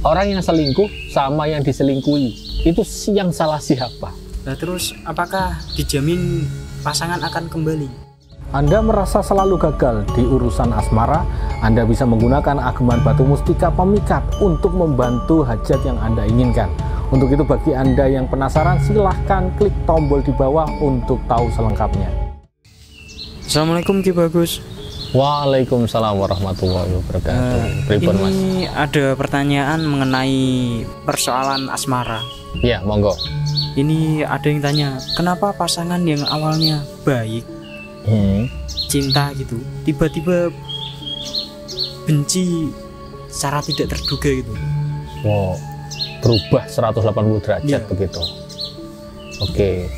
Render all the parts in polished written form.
Orang yang selingkuh sama yang diselingkuhi, itu yang salah siapa? Nah, terus apakah dijamin pasangan akan kembali? Anda merasa selalu gagal di urusan asmara, Anda bisa menggunakan ageman batu mustika pemikat untuk membantu hajat yang Anda inginkan. Untuk itu bagi Anda yang penasaran, silahkan klik tombol di bawah untuk tahu selengkapnya. Assalamualaikum Ki Bagus. Waalaikumsalam warahmatullahi wabarakatuh. Ini ada pertanyaan mengenai persoalan asmara. Ya, monggo. Ini ada yang tanya, kenapa pasangan yang awalnya baik, cinta gitu, tiba-tiba benci secara tidak terduga gitu? Wow, berubah 180 derajat begitu. Oke.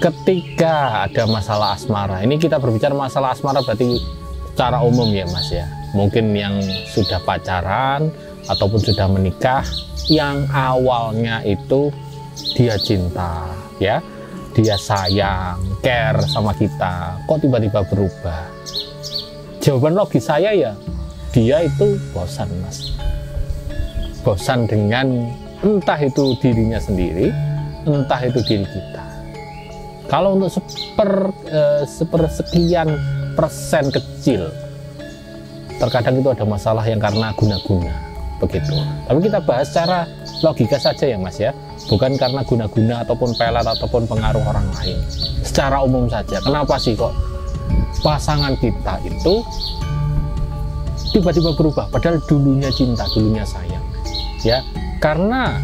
Ketika ada masalah asmara, ini kita berbicara masalah asmara berarti secara umum ya Mas ya. Mungkin yang sudah pacaran ataupun sudah menikah, yang awalnya itu dia cinta ya, dia sayang, care sama kita, kok tiba-tiba berubah? Jawaban logis saya ya, dia itu bosan Mas. Bosan dengan entah itu dirinya sendiri, entah itu diri kita. Kalau untuk sepersekian persen kecil, terkadang itu ada masalah yang karena guna-guna begitu. Tapi kita bahas secara logika saja ya Mas ya, bukan karena guna-guna ataupun pelet ataupun pengaruh orang lain. Secara umum saja, kenapa sih kok pasangan kita itu tiba-tiba berubah? Padahal dulunya cinta, dulunya sayang ya. Karena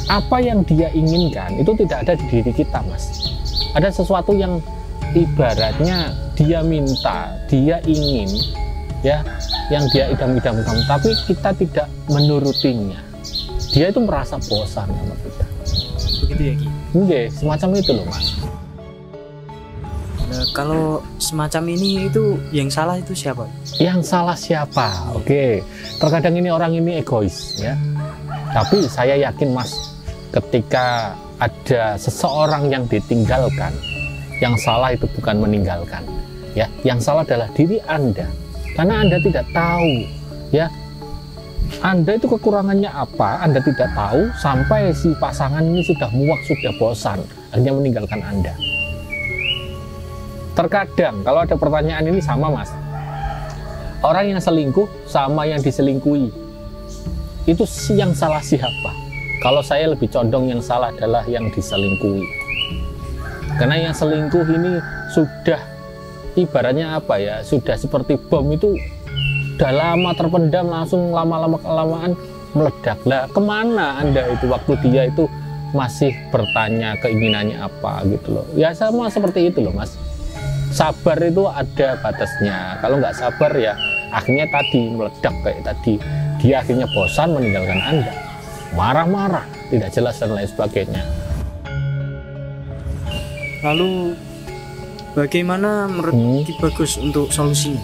apa yang dia inginkan itu tidak ada di diri kita Mas. Ada sesuatu yang ibaratnya dia minta, dia ingin ya, yang dia idam-idamkan, tapi kita tidak menurutinya. Dia itu merasa bosan sama kita. Begitu ya Ki? Enggak, semacam itu loh Mas. Nah, kalau semacam ini itu yang salah itu siapa? Yang salah siapa? Oke, terkadang ini orang ini egois ya. Tapi saya yakin Mas, ketika ada seseorang yang ditinggalkan, yang salah itu bukan meninggalkan ya, yang salah adalah diri Anda, karena Anda tidak tahu ya, Anda itu kekurangannya apa, Anda tidak tahu sampai si pasangan ini sudah muak, sudah bosan, akhirnya meninggalkan Anda. Terkadang kalau ada pertanyaan ini sama Mas, orang yang selingkuh sama yang diselingkuhi, itu yang salah siapa? Kalau saya lebih condong yang salah adalah yang diselingkuhi. Karena yang selingkuh ini sudah ibaratnya apa ya, sudah seperti bom itu udah lama terpendam, langsung lama-lama kelamaan meledak. Lah kemana Anda itu waktu dia itu masih bertanya keinginannya apa gitu loh. Ya sama seperti itu loh Mas. Sabar itu ada batasnya. Kalau nggak sabar ya akhirnya tadi meledak kayak tadi. Dia akhirnya bosan meninggalkan Anda. Marah-marah, tidak jelas dan lain sebagainya. Lalu bagaimana menurut Ki Bagus untuk solusinya?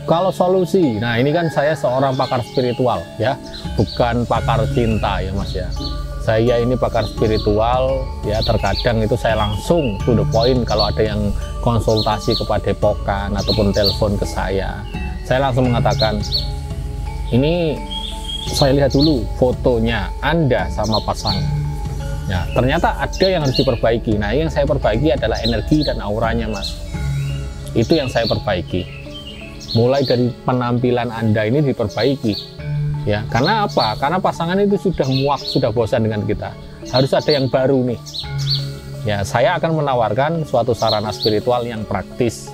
Kalau solusi, nah ini kan saya seorang pakar spiritual ya, bukan pakar cinta ya Mas ya. Saya ini pakar spiritual ya, terkadang itu saya langsung to the point kalau ada yang konsultasi ke Padepokan ataupun telepon ke saya langsung mengatakan, ini saya lihat dulu fotonya Anda sama pasangan. Ya, ternyata ada yang harus diperbaiki. Nah, yang saya perbaiki adalah energi dan auranya, Mas. Itu yang saya perbaiki. Mulai dari penampilan Anda ini diperbaiki. Ya, karena apa? Karena pasangan itu sudah muak, sudah bosan dengan kita. Harus ada yang baru nih. Ya, saya akan menawarkan suatu sarana spiritual yang praktis.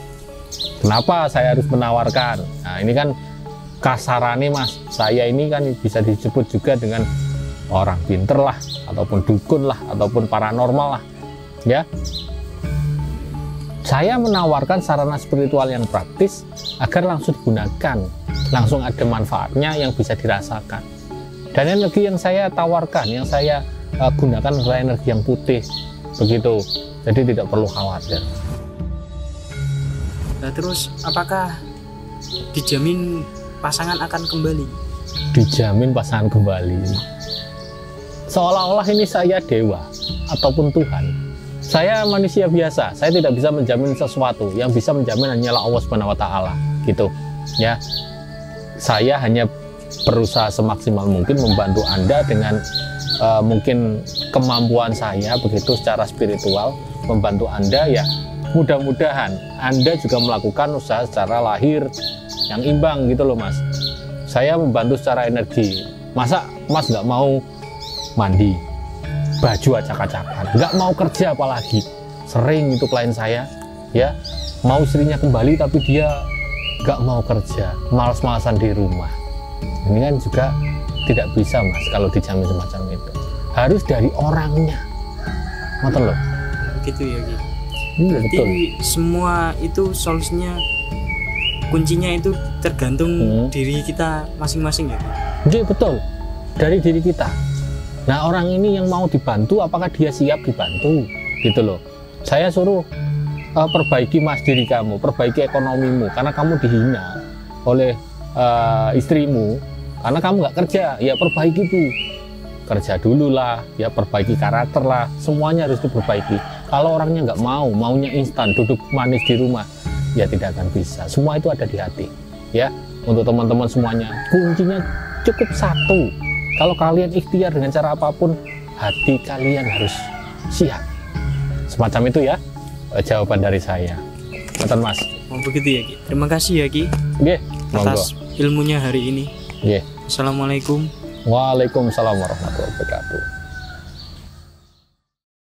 Kenapa saya harus menawarkan? Nah, ini kan kasarane Mas, saya ini kan bisa disebut juga dengan orang pinter lah, ataupun dukun lah, ataupun paranormal lah ya. Saya menawarkan sarana spiritual yang praktis agar langsung digunakan, langsung ada manfaatnya yang bisa dirasakan. Dan energi yang saya tawarkan, yang saya gunakan adalah energi yang putih begitu, jadi tidak perlu khawatir. Nah, terus apakah dijamin pasangan akan kembali? Dijamin pasangan kembali. Seolah-olah ini saya dewa ataupun Tuhan. Saya manusia biasa, saya tidak bisa menjamin sesuatu. Yang bisa menjamin hanyalah Allah Subhanahu wa Ta'ala gitu ya. Saya hanya berusaha semaksimal mungkin membantu Anda dengan mungkin kemampuan saya begitu secara spiritual, membantu Anda ya. Mudah-mudahan Anda juga melakukan usaha secara lahir yang imbang gitu loh Mas. Saya membantu secara energi. Masa Mas nggak mau mandi, baju acak-acakan, nggak mau kerja apalagi. Sering itu klien saya ya, mau istrinya kembali tapi dia nggak mau kerja, malas-malasan di rumah. Ini kan juga tidak bisa Mas kalau dijamin semacam itu. Harus dari orangnya. Ngoten loh. Begitu ya Ki. Iya, berarti betul. semua itu solusinya, kuncinya itu tergantung diri kita masing-masing ya. Iya betul, dari diri kita. Nah orang ini yang mau dibantu, apakah dia siap dibantu gitu loh. Saya suruh perbaiki Mas diri kamu, perbaiki ekonomimu, karena kamu dihina oleh istrimu karena kamu nggak kerja. Ya perbaiki itu, kerja dulu lah, ya perbaiki karakter lah, semuanya harus diperbaiki. Kalau orangnya nggak mau, maunya instan, duduk manis di rumah, ya tidak akan bisa. Semua itu ada di hati ya. Untuk teman-teman semuanya, kuncinya cukup satu. Kalau kalian ikhtiar dengan cara apapun, hati kalian harus siap. Semacam itu ya jawaban dari saya. Betul Mas. Oh begitu ya Ki. Terima kasih ya Ki monggo. atas ilmunya hari ini. Nggih. Assalamualaikum. Waalaikumsalam warahmatullahi wabarakatuh.